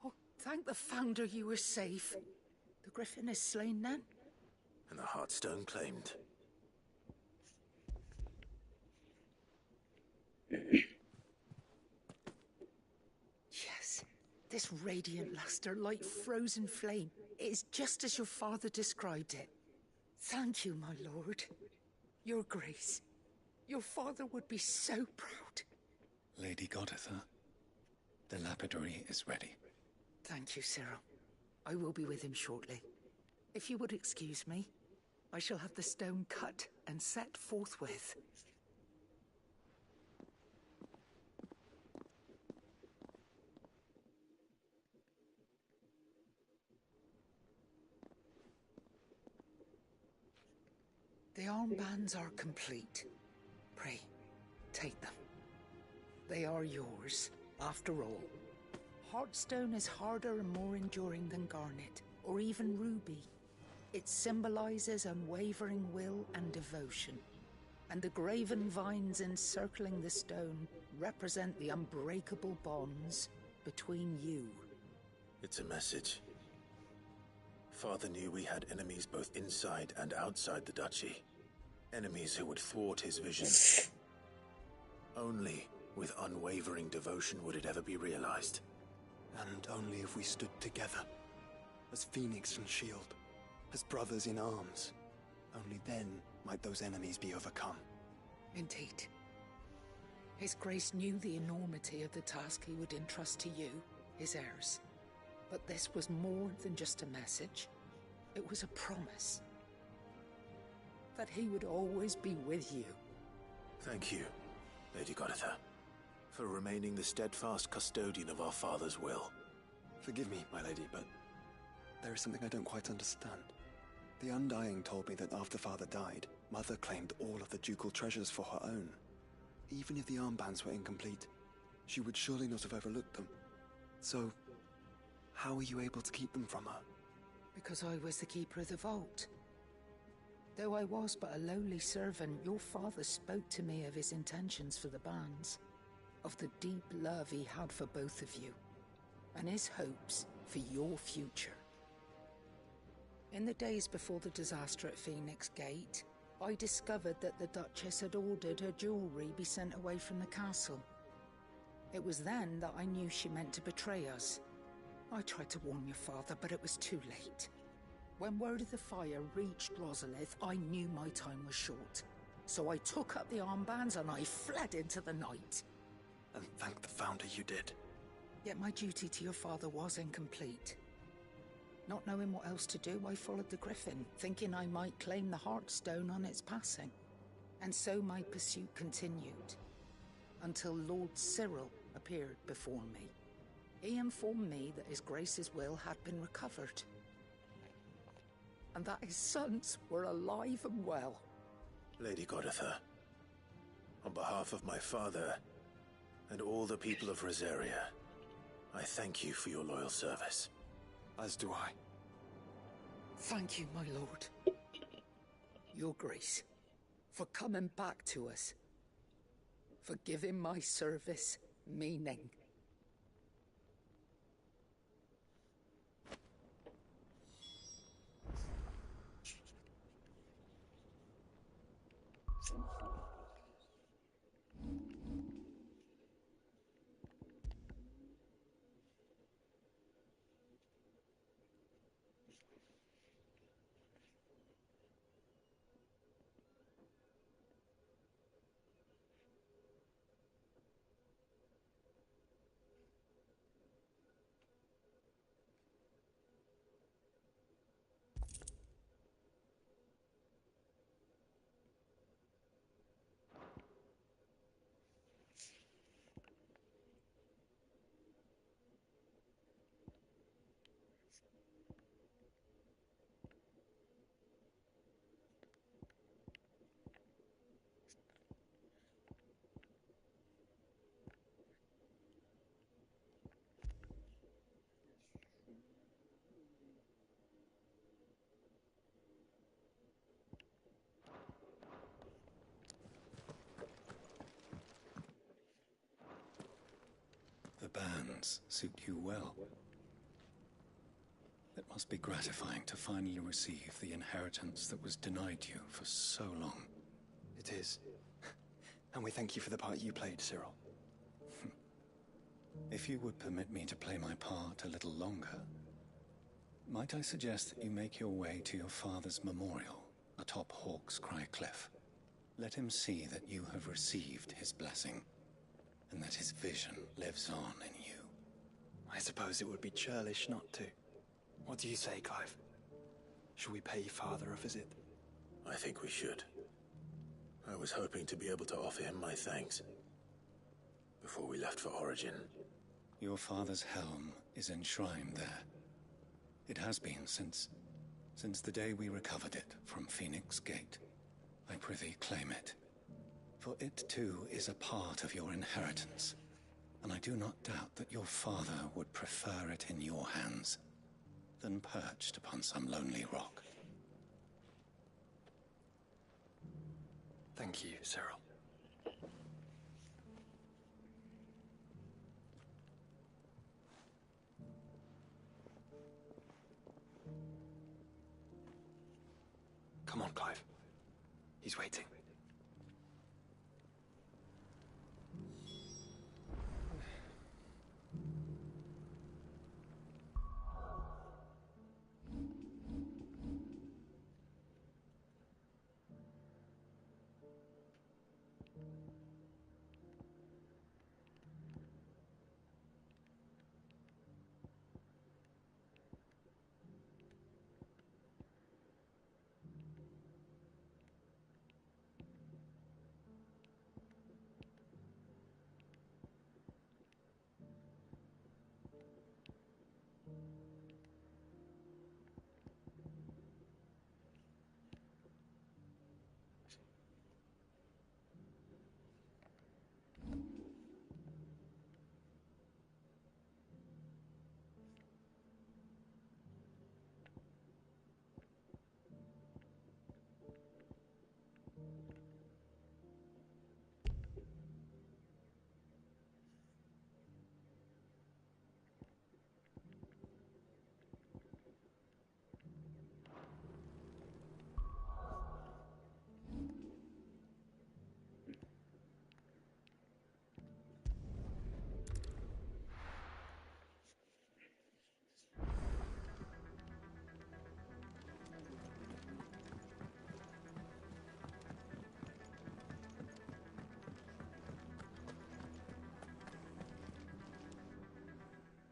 Oh, thank the Founder you were safe. The Griffin is slain then? And the Heartstone claimed. Yes, this radiant luster like frozen flame. It is just as your father described it. Thank you, my lord. Your grace. Your father would be so proud. Lady Goditha, the lapidary is ready. Thank you, Cyril. I will be with him shortly. If you would excuse me, I shall have the stone cut and set forthwith. The armbands are complete. Pray, take them. They are yours, after all. Heartstone is harder and more enduring than garnet, or even ruby. It symbolizes unwavering will and devotion. And the graven vines encircling the stone represent the unbreakable bonds between you. It's a message. Father knew we had enemies both inside and outside the duchy. Enemies who would thwart his vision. Only with unwavering devotion would it ever be realized. And only if we stood together, as Phoenix and Shield, as brothers in arms. Only then might those enemies be overcome. Indeed. His Grace knew the enormity of the task he would entrust to you, his heirs. But this was more than just a message. It was a promise. That he would always be with you. Thank you, Lady Goditha, for remaining the steadfast custodian of our father's will. Forgive me, my lady, but there is something I don't quite understand. The Undying told me that after Father died, Mother claimed all of the ducal treasures for her own. Even if the armbands were incomplete, she would surely not have overlooked them. So, how were you able to keep them from her? Because I was the keeper of the vault. Though I was but a lowly servant, your father spoke to me of his intentions for the bands, of the deep love he had for both of you, and his hopes for your future. In the days before the disaster at Phoenix Gate, I discovered that the Duchess had ordered her jewelry be sent away from the castle. It was then that I knew she meant to betray us. I tried to warn your father, but it was too late. When word of the fire reached Rosalith, I knew my time was short. So I took up the armbands and I fled into the night. And thank the Founder you did. Yet my duty to your father was incomplete. Not knowing what else to do, I followed the Griffin, thinking I might claim the Heartstone on its passing. And so my pursuit continued, until Lord Cyril appeared before me. He informed me that his Grace's will had been recovered, and that his sons were alive and well. Lady Goditha, on behalf of my father and all the people of Rosaria, I thank you for your loyal service. As do I. Thank you, my lord. Your Grace, for coming back to us, for giving my service meaning. bands suit you well. It must be gratifying to finally receive the inheritance that was denied you for so long. It is. And we thank you for the part you played, Cyril. If you would permit me to play my part a little longer, might I suggest that you make your way to your father's memorial atop Hawk's Cry Cliff? Let him see that you have received his blessing, and that his vision lives on in you. I suppose it would be churlish not to. What do you say, Clive? Should we pay Father a visit? I think we should. I was hoping to be able to offer him my thanks before we left for Origin. Your father's helm is enshrined there. It has been since the day we recovered it from Phoenix Gate. I prithee claim it, for it too is a part of your inheritance, and I do not doubt that your father would prefer it in your hands than perched upon some lonely rock. Thank you, Cyril. Come on, Clive. He's waiting.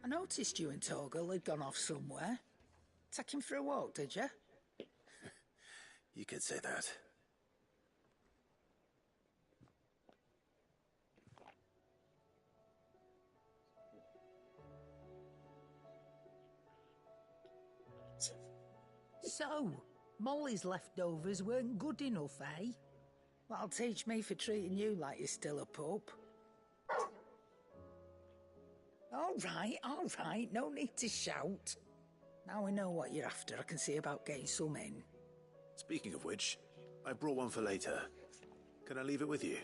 I noticed you and Torgal had gone off somewhere. Take him for a walk, did you? You could say that. So, Molly's leftovers weren't good enough, eh? That'll teach me for treating you like you're still a pup. All right, no need to shout. Now we know what you're after, I can see about getting some in. Speaking of which, I brought one for later. Can I leave it with you?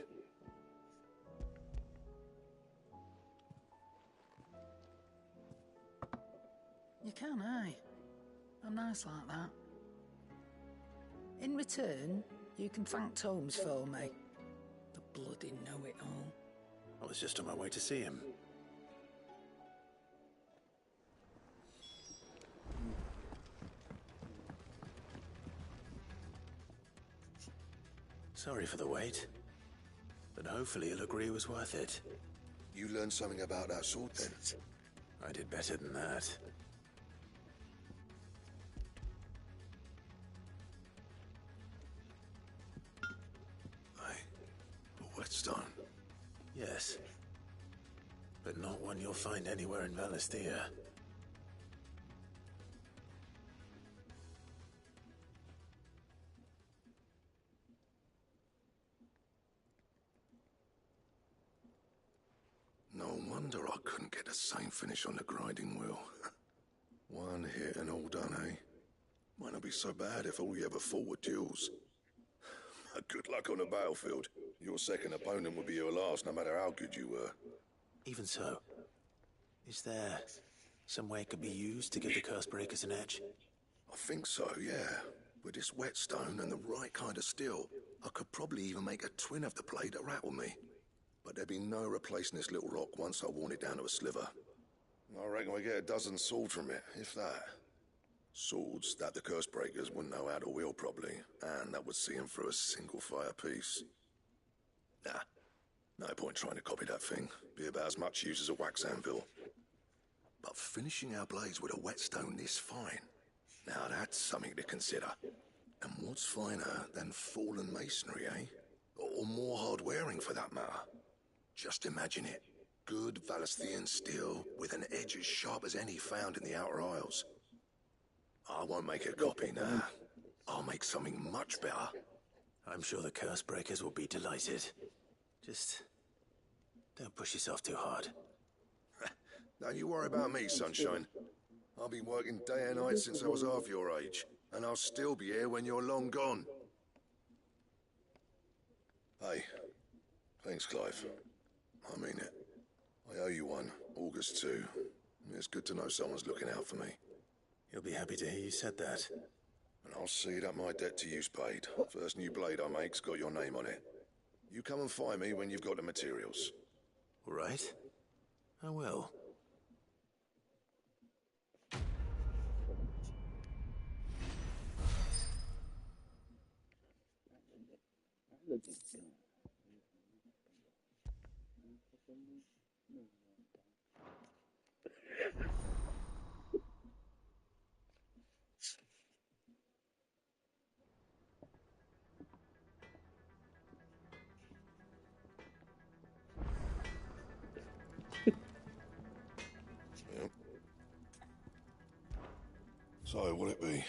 You can, aye. I'm nice like that. In return, you can thank Tomes for me. The bloody know-it-all. I was just on my way to see him. Sorry for the wait, but hopefully he'll agree it was worth it. You learned something about that sword then? I did better than that. A whetstone? Yes, but not one you'll find anywhere in Valisthea. No wonder I couldn't get the same finish on the grinding wheel. One hit and all done, eh? Might not be so bad if all you ever fought were duels. Good luck on the battlefield. Your second opponent would be your last, no matter how good you were. Even so, Is there some way it could be used to give the Cursebreakers an edge? I think so, yeah. With this whetstone and the right kind of steel, I could probably even make a twin of the blade that rattled me. But there'd be no replacing this little rock once I worn it down to a sliver. I reckon we get a dozen swords from it, if that. Swords that the Cursebreakers wouldn't know how to wield properly, and that would see them through a single fire piece. Nah, no point trying to copy that thing. Be about as much use as a wax anvil. But finishing our blades with a whetstone this fine, now that's something to consider. And what's finer than fallen masonry, eh? Or more hard-wearing, for that matter. Just imagine it. Good Valisthian steel with an edge as sharp as any found in the Outer Isles. I won't make a copy now. I'll make something much better. I'm sure the Cursebreakers will be delighted. Just don't push yourself too hard. Don't you worry about me, sunshine. I've been working day and night since I was half your age, and I'll still be here when you're long gone. Hey, thanks, Clive. I mean it. I owe you one, August too. It's good to know someone's looking out for me. He'll be happy to hear you said that. And I'll see that my debt to you's paid. First new blade I make's got your name on it. You come and find me when you've got the materials. All right. I will. Yep. So, what'll it be?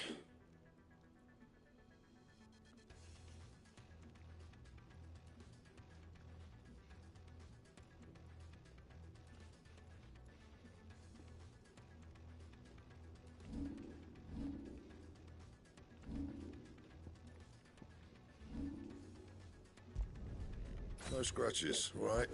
No scratches, right?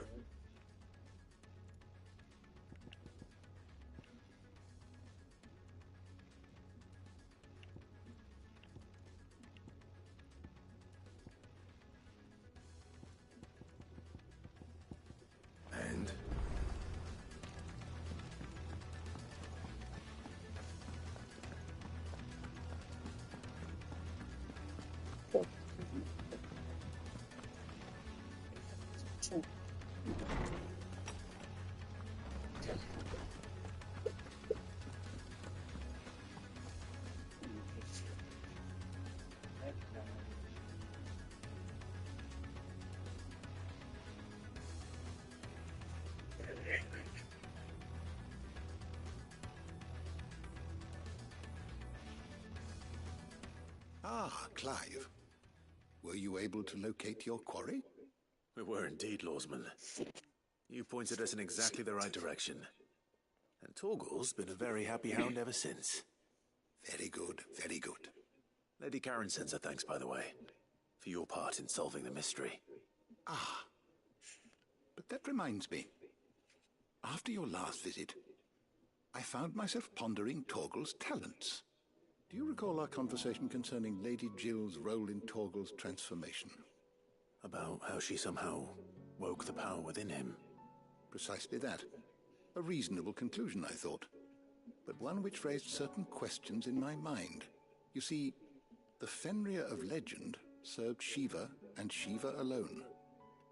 And? Ah, Clive. Were you able to locate your quarry? We were indeed, Lawsman. You pointed us in exactly the right direction. And Torgal's been a very happy hound ever since. Very good, very good. Lady Karen sends her thanks, by the way, for your part in solving the mystery. Ah. But that reminds me. After your last visit, I found myself pondering Torgal's talents. Do you recall our conversation concerning Lady Jill's role in Torgal's transformation? About how she somehow woke the power within him. Precisely that. A reasonable conclusion, I thought. But one which raised certain questions in my mind. You see, the Fenrir of legend served Shiva and Shiva alone.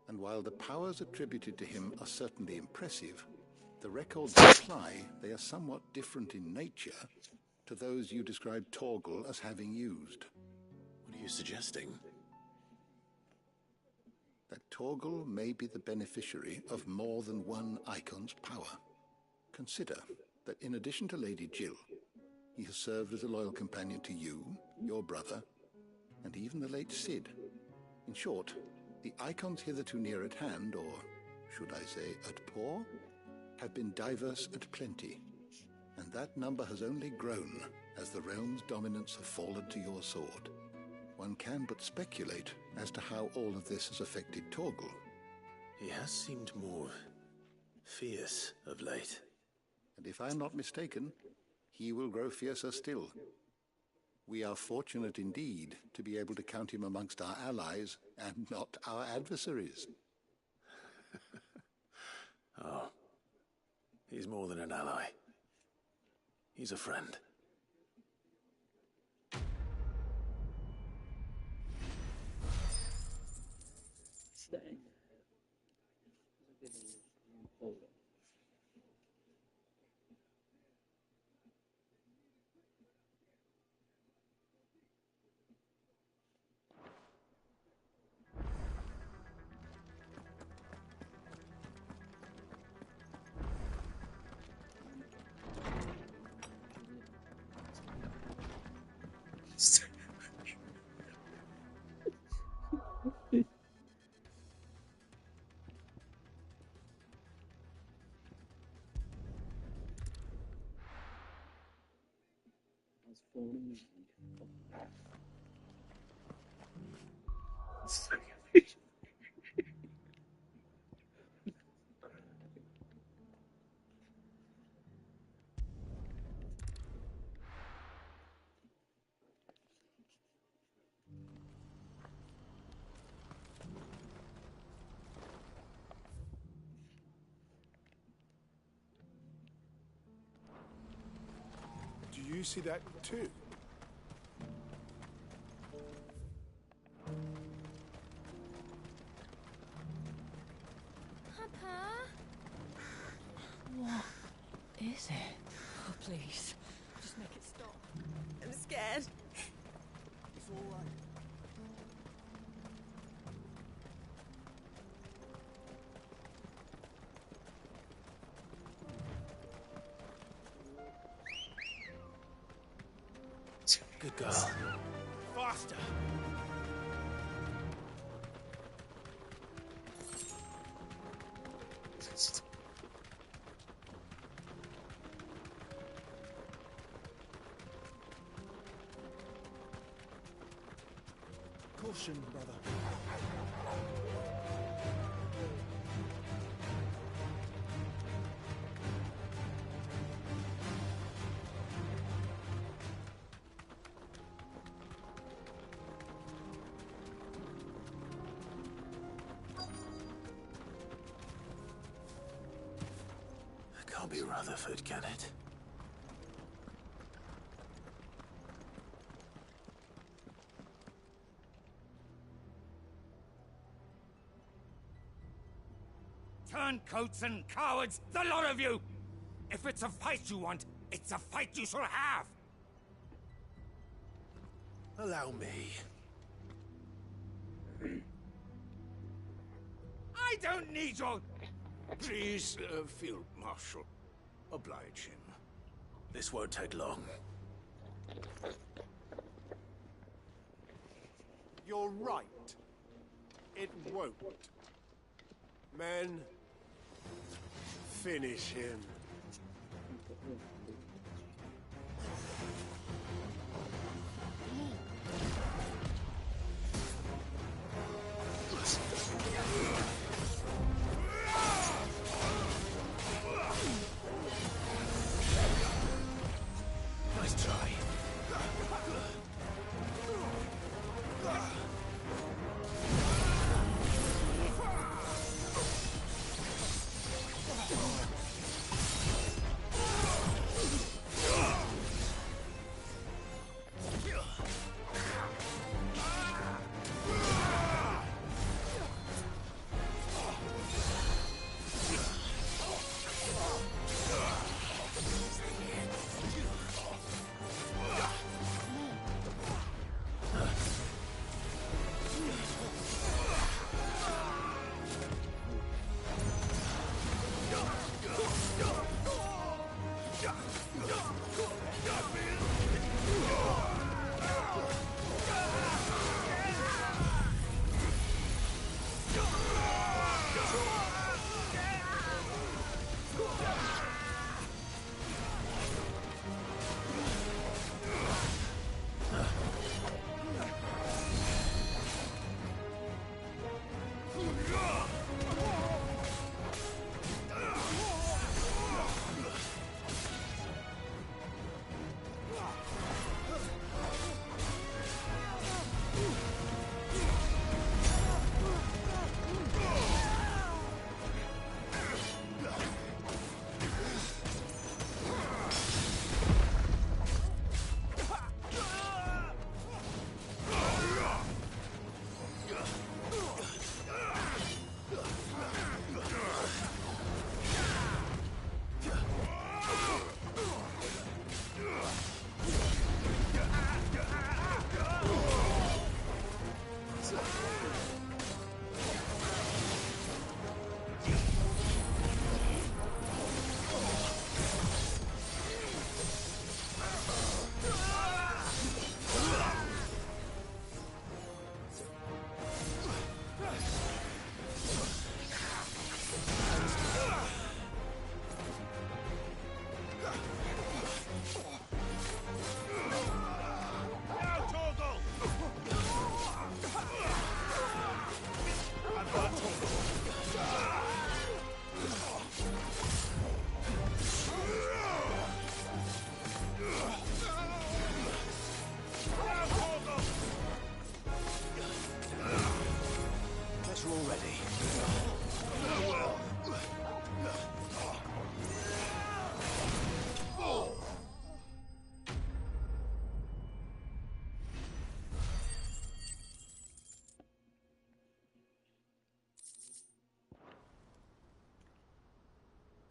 And while the powers attributed to him are certainly impressive, the records imply they are somewhat different in nature to those you described Torgal as having used. What are you suggesting? That Torgal may be the beneficiary of more than one icon's power. Consider that in addition to Lady Jill, he has served as a loyal companion to you, your brother, and even the late Cid. In short, the icons hitherto near at hand, or should I say at paw, have been diverse at plenty, and that number has only grown as the realm's dominance have fallen to your sword. One can but speculate as to how all of this has affected Torgal. He has seemed more fierce of late. and if I am not mistaken, he will grow fiercer still. We are fortunate indeed to be able to count him amongst our allies and not our adversaries. Oh, he's more than an ally. He's a friend. Stay. Do you see that too? Papa? What is it? Oh, please. Just make it stop. I'm scared. It's all right. Good girl. Faster! Caution, brother. Can't be Rutherford, can it? Turncoats and cowards, the lot of you! If it's a fight you want, it's a fight you shall have! Allow me. I don't need your... Please, Field Marshal. Oblige him. This won't take long. You're right. It won't. Men, finish him. Nice try.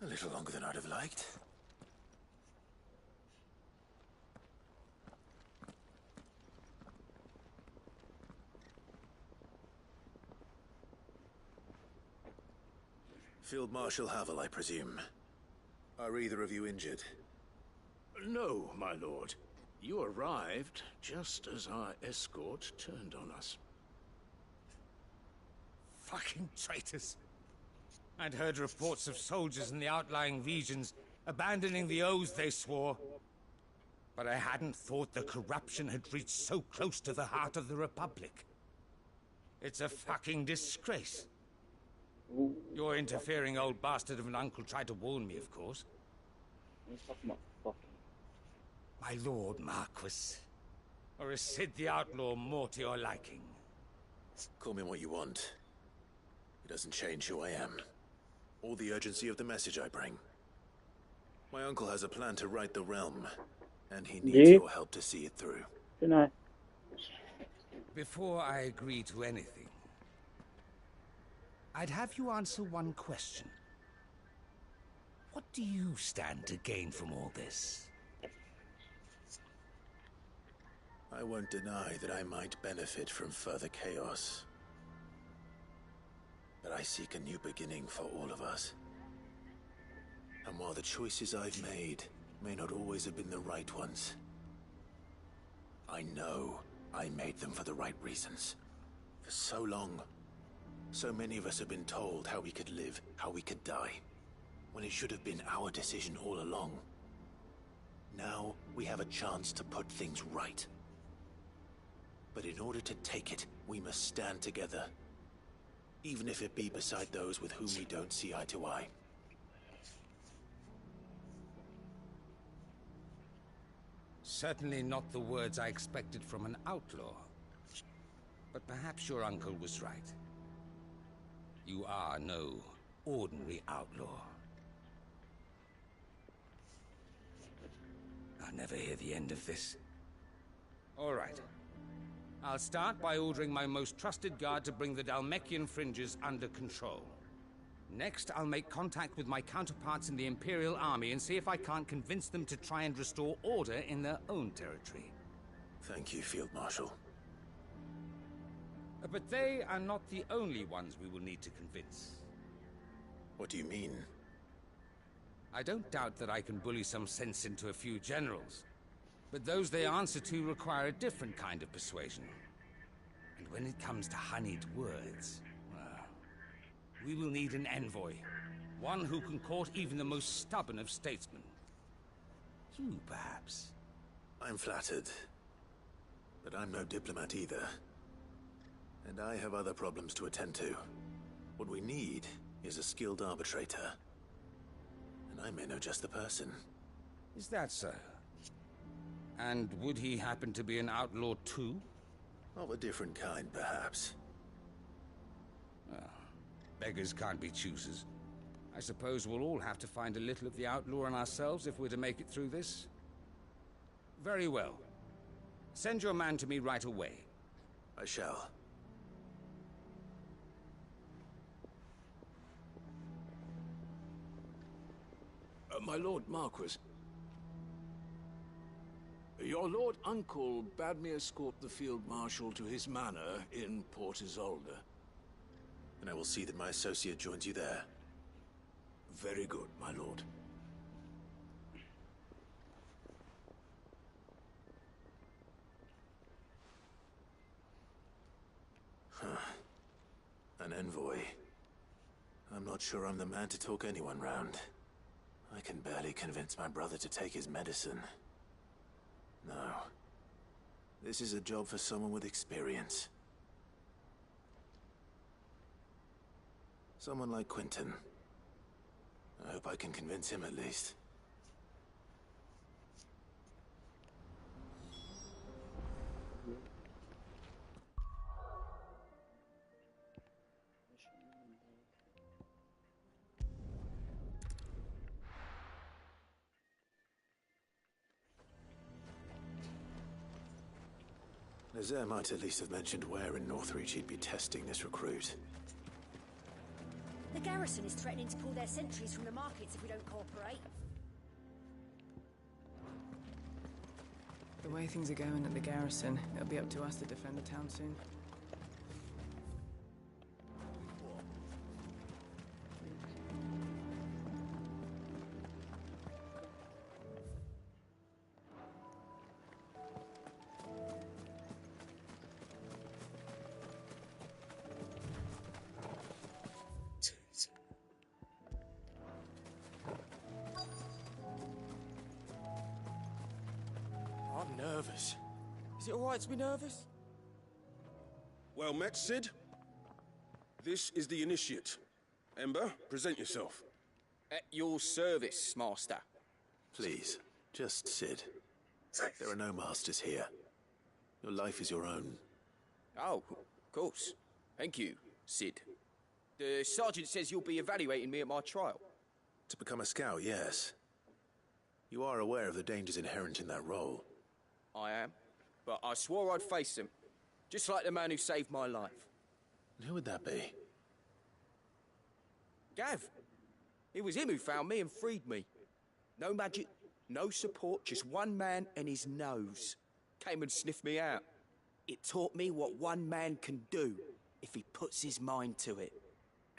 A little longer than I'd have liked. Field Marshal Havel, I presume. Are either of you injured? No, my lord. You arrived just as our escort turned on us. Fucking traitors. I'd heard reports of soldiers in the outlying regions abandoning the oaths they swore. But I hadn't thought the corruption had reached so close to the heart of the Republic. It's a fucking disgrace. Your interfering old bastard of an uncle tried to warn me, of course. My lord Marquis. Or is Sid the Outlaw more to your liking? Call me what you want. It doesn't change who I am, or the urgency of the message I bring. My uncle has a plan to right the realm, and he needs your help to see it through. Before I agree to anything, I'd have you answer one question. What do you stand to gain from all this? I won't deny that I might benefit from further chaos. But I seek a new beginning for all of us. And while the choices I've made may not always have been the right ones, I know I made them for the right reasons. For so long, so many of us have been told how we could live, how we could die, when it should have been our decision all along. Now we have a chance to put things right. But in order to take it, we must stand together. Even if it be beside those with whom we don't see eye to eye. Certainly not the words I expected from an outlaw. But perhaps your uncle was right. You are no ordinary outlaw. I'll never hear the end of this. All right. I'll start by ordering my most trusted guard to bring the Dalmekian fringes under control. Next, I'll make contact with my counterparts in the Imperial Army and see if I can't convince them to try and restore order in their own territory. Thank you, Field Marshal. But they are not the only ones we will need to convince. What do you mean? I don't doubt that I can bully some sense into a few generals. But those they answer to require a different kind of persuasion. And when it comes to honeyed words, well, we will need an envoy. One who can court even the most stubborn of statesmen. You, perhaps? I'm flattered. But I'm no diplomat either. And I have other problems to attend to. What we need is a skilled arbitrator. And I may know just the person. Is that so? And would he happen to be an outlaw too? Of a different kind, perhaps. Well, beggars can't be choosers. I suppose we'll all have to find a little of the outlaw in ourselves if we're to make it through this. Very well. Send your man to me right away. I shall. My Lord Marquis. Your Lord Uncle bade me escort the Field Marshal to his manor in Port Isolde. And I will see that my associate joins you there. Very good, my lord. An envoy. I'm not sure I'm the man to talk anyone round. I can barely convince my brother to take his medicine. No. This is a job for someone with experience. Someone like Quentin. I hope I can convince him at least. Nazaire might at least have mentioned where in Northreach he'd be testing this recruit. The garrison is threatening to pull their sentries from the markets if we don't cooperate. The way things are going at the garrison, it'll be up to us to defend the town soon. I'm nervous. Is it alright to be nervous? Well met, Sid. This is the initiate. Ember, present yourself. At your service, Master. Please, just Sid. There are no masters here. Your life is your own. Oh, of course. Thank you, Sid. The sergeant says you'll be evaluating me at my trial. To become a scout, yes. You are aware of the dangers inherent in that role. I am. But I swore I'd face them. Just like the man who saved my life. And who would that be? Gav. It was him who found me and freed me. No magic, no support, just one man and his nose. Came and sniffed me out. It taught me what one man can do if he puts his mind to it.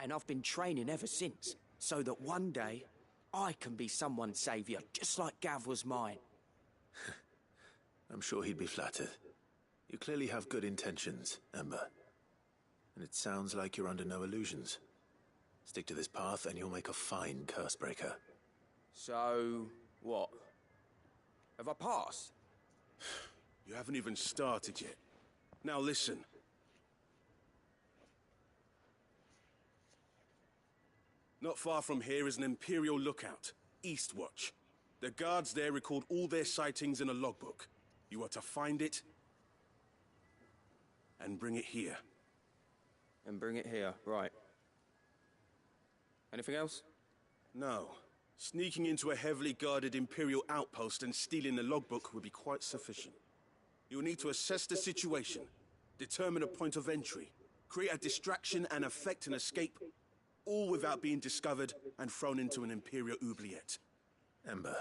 And I've been training ever since, so that one day I can be someone's saviour, just like Gav was mine. I'm sure he'd be flattered. You clearly have good intentions, Ember. And it sounds like you're under no illusions. Stick to this path and you'll make a fine cursebreaker. So, what? Have I passed? You haven't even started yet. Now listen. Not far from here is an Imperial lookout, Eastwatch. The guards there record all their sightings in a logbook. You are to find it and bring it here. And bring it here, right. Anything else? No. Sneaking into a heavily guarded Imperial outpost and stealing the logbook would be quite sufficient. You will need to assess the situation, determine a point of entry, create a distraction and effect an escape, all without being discovered and thrown into an Imperial oubliette. Ember,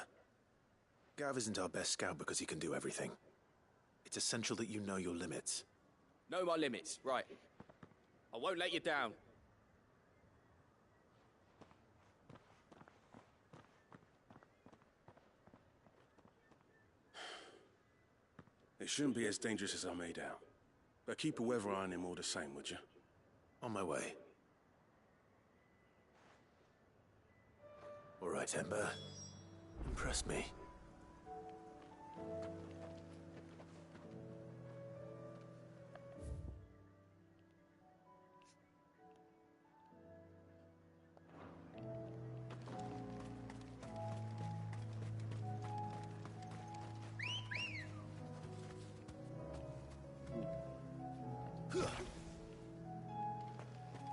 Gav isn't our best scout because he can do everything. It's essential that you know your limits. Know my limits, right. I won't let you down. It shouldn't be as dangerous as I made out. But keep a weather eye on him all the same, would you? On my way. All right, Ember. Impress me.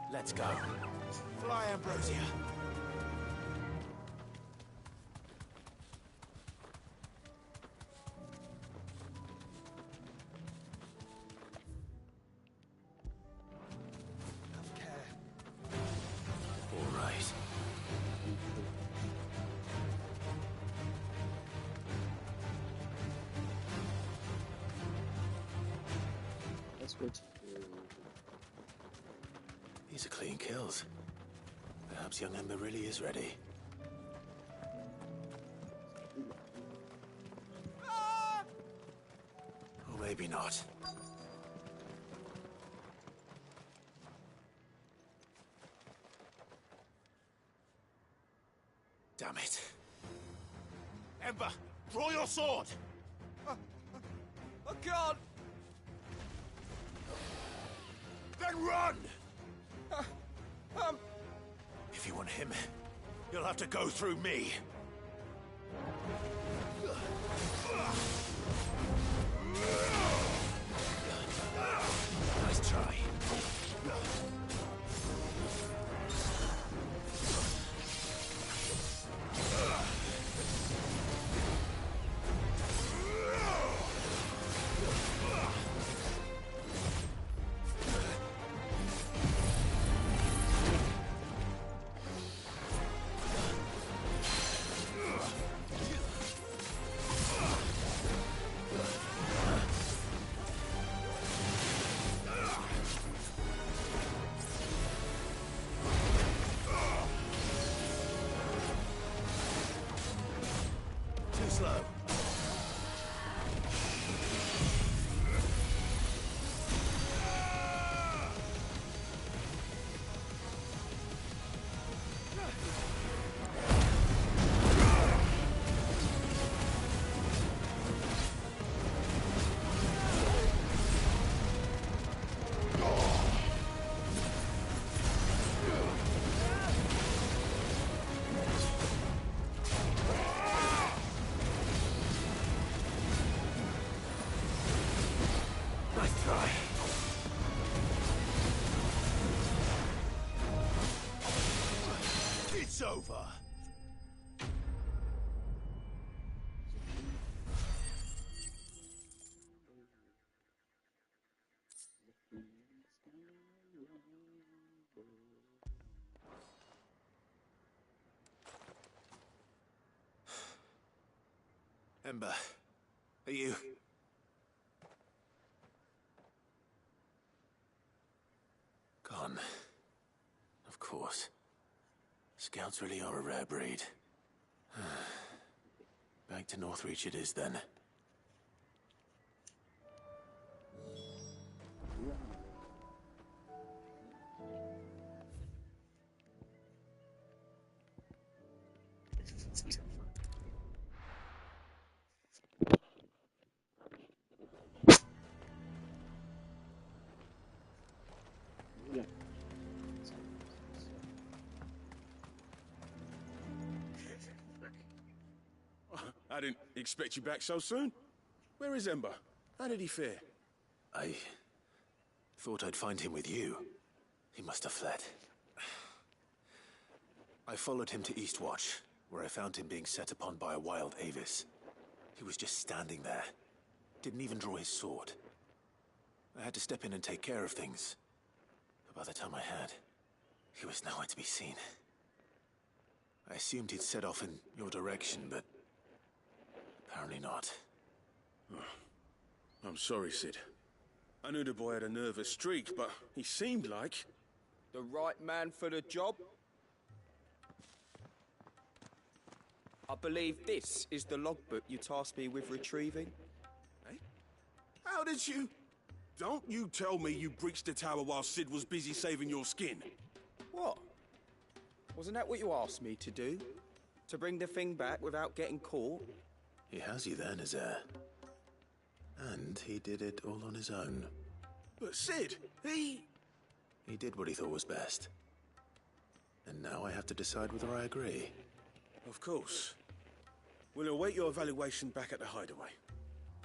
Let's go. Fly, Ambrosia. Have care. All right. That's good. These are clean kills. Perhaps young Ember really is ready. Or maybe not. Damn it. Ember, draw your sword! I can't! Then run! If you want him, you'll have to go through me. Nice try. over. Ember, are you... Gone. Of course. Scouts really are a rare breed. Back to Northreach it is, then. I didn't expect you back so soon. Where is Ember? How did he fare? I thought I'd find him with you. He must have fled. I followed him to Eastwatch, where I found him being set upon by a wild Avis. He was just standing there. Didn't even draw his sword. I had to step in and take care of things. But by the time I had, he was nowhere to be seen. I assumed he'd set off in your direction, but apparently not. I'm sorry, Sid. I knew the boy had a nervous streak, but he seemed like... The right man for the job? I believe this is the logbook you tasked me with retrieving. Hey? How did you... Don't you tell me you breached the tower while Sid was busy saving your skin. What? Wasn't that what you asked me to do? To bring the thing back without getting caught? He has you there, Nazaire. And he did it all on his own. But Sid, he did what he thought was best. And now I have to decide whether I agree. Of course. We'll await your evaluation back at the hideaway.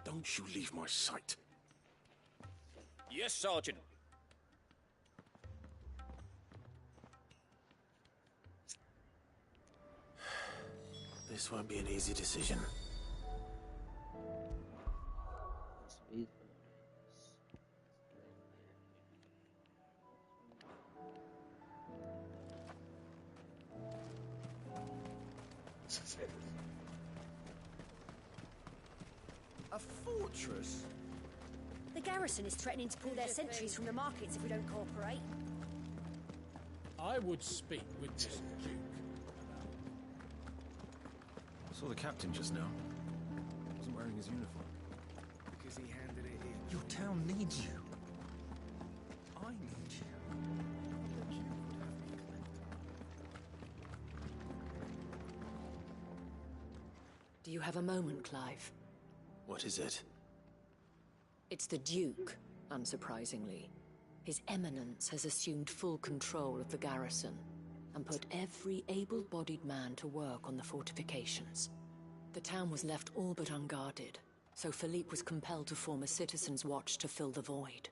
Don't you leave my sight. Yes, Sergeant. This won't be an easy decision. A fortress? The garrison is threatening to pull their sentries from the markets if we don't cooperate. I would speak with this Duke. I saw the captain just now. He wasn't wearing his uniform. Because he handed it in. Your town needs you. I need you. Do you have a moment, Clive? What is it? It's the Duke, unsurprisingly. His Eminence has assumed full control of the garrison and put every able-bodied man to work on the fortifications. The town was left all but unguarded, so Philippe was compelled to form a citizens' watch to fill the void.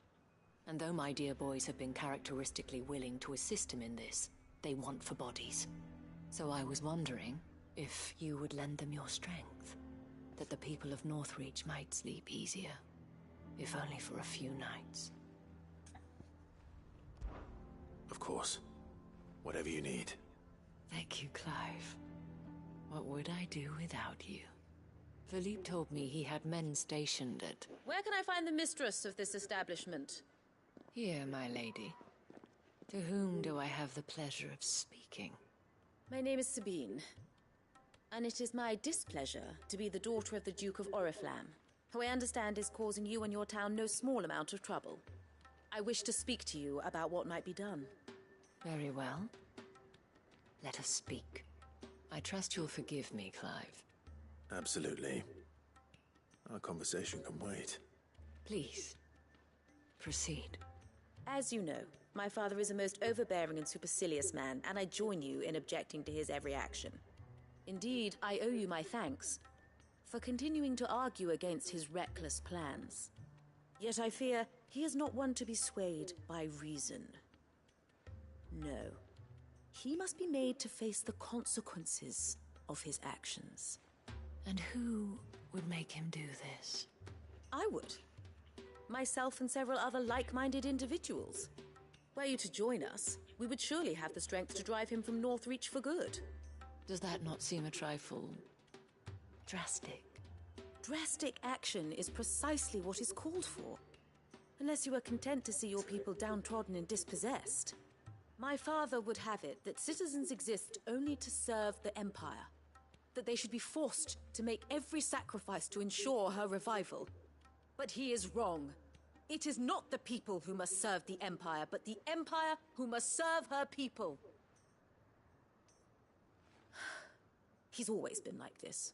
And though my dear boys have been characteristically willing to assist him in this, they want for bodies. So I was wondering if you would lend them your strength, that the people of Northreach might sleep easier, if only for a few nights. Of course. Whatever you need. Thank you, Clive. What would I do without you? Philippe told me he had men stationed at... Where can I find the mistress of this establishment? Here, my lady. To whom do I have the pleasure of speaking? My name is Sabine, and it is my displeasure to be the daughter of the Duke of Oriflamme, who I understand is causing you and your town no small amount of trouble. I wish to speak to you about what might be done. Very well. Let us speak. I trust you'll forgive me, Clive. Absolutely. Our conversation can wait. Please, proceed. As you know, my father is a most overbearing and supercilious man, and I join you in objecting to his every action. Indeed, I owe you my thanks for continuing to argue against his reckless plans. Yet I fear he is not one to be swayed by reason. No. he must be made to face the consequences of his actions. And who would make him do this? I would. Myself and several other like-minded individuals. Were you to join us, we would surely have the strength to drive him from Northreach for good. Does that not seem a trifle drastic? Drastic action is precisely what is called for. Unless you are content to see your people downtrodden and dispossessed. My father would have it that citizens exist only to serve the Empire. That they should be forced to make every sacrifice to ensure her revival. But he is wrong. It is not the people who must serve the Empire, but the Empire who must serve her people. He's always been like this.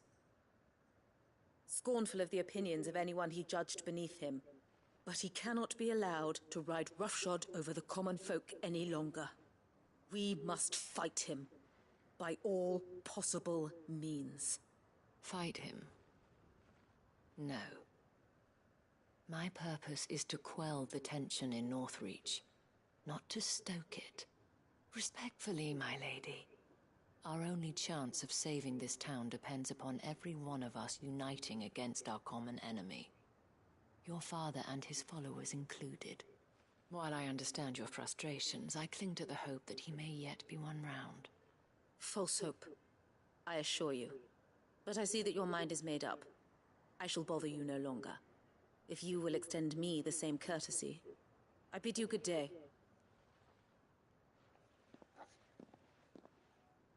Scornful of the opinions of anyone he judged beneath him. But he cannot be allowed to ride roughshod over the common folk any longer. We must fight him. By all possible means. Fight him? No. My purpose is to quell the tension in Northreach, not to stoke it. Respectfully, my lady. Our only chance of saving this town depends upon every one of us uniting against our common enemy. Your father and his followers included. While I understand your frustrations, I cling to the hope that he may yet be won round. False hope, I assure you. But I see that your mind is made up. I shall bother you no longer. If you will extend me the same courtesy, I bid you good day.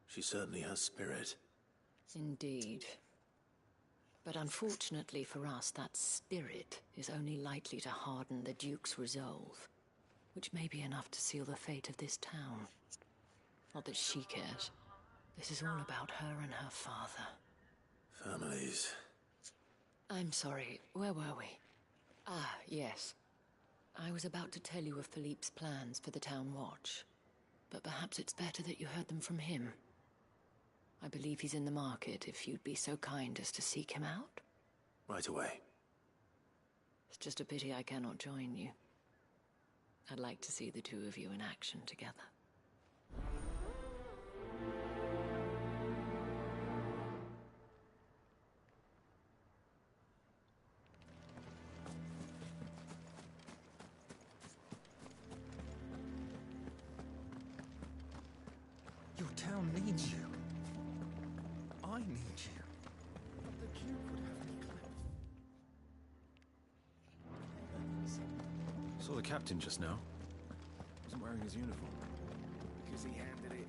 She certainly has spirit. Indeed. But unfortunately for us, that spirit is only likely to harden the Duke's resolve, which may be enough to seal the fate of this town. Not that she cares. This is all about her and her father. Families. I'm sorry, where were we? Ah, yes. I was about to tell you of Philippe's plans for the town watch, but perhaps it's better that you heard them from him. I believe he's in the market, if you'd be so kind as to seek him out. Right away. It's just a pity I cannot join you. I'd like to see the two of you in action together. Your town needs you. I need you. The Duke would have me clapped. Saw the captain just now. Wasn't wearing his uniform. Because he handed it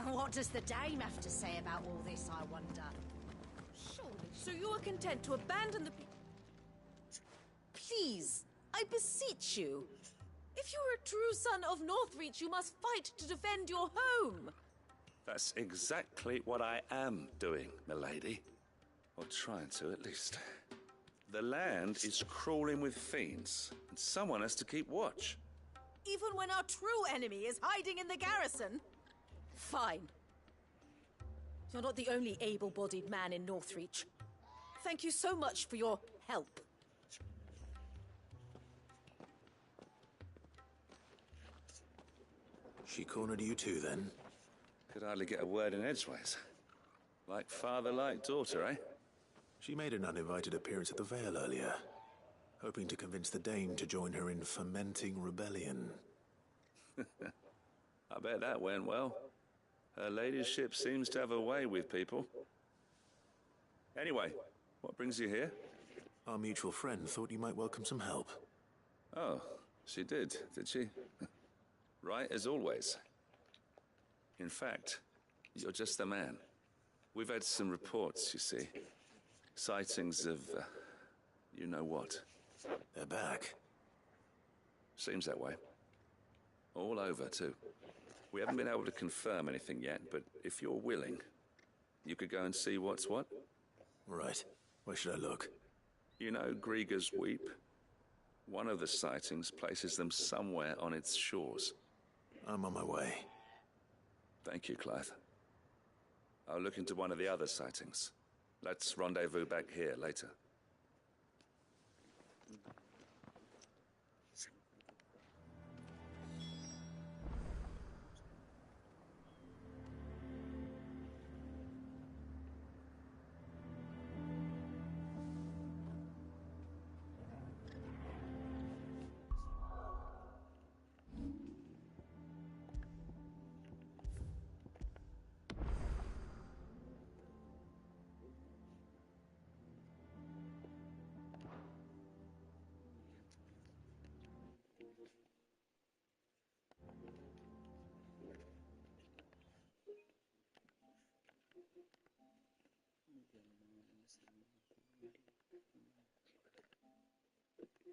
in. What does the dame have to say about all this, I wonder? Surely. So you are content to abandon the Please, I beseech you. If you are a true son of Northreach, you must fight to defend your home. That's exactly what I am doing, milady. Or trying to, at least. The land is crawling with fiends, and someone has to keep watch. Even when our true enemy is hiding in the garrison? Fine. You're not the only able-bodied man in Northreach. Thank you so much for your help. She cornered you too, then? Could hardly get a word in edgeways. Like father, like daughter, eh? She made an uninvited appearance at the Vale earlier, hoping to convince the Dane to join her in fomenting rebellion. I bet that went well. Her ladyship seems to have a way with people. Anyway, what brings you here? Our mutual friend thought you might welcome some help. Oh, she did she? Right as always. In fact, you're just the man. We've had some reports, you see. Sightings of, you know what. They're back. Seems that way. All over, too. We haven't been able to confirm anything yet, but if you're willing, you could go and see what's what. Right. Where should I look? You know Grieger's Weep? One of the sightings places them somewhere on its shores. I'm on my way. Thank you, Clive. I'll look into one of the other sightings. Let's rendezvous back here later.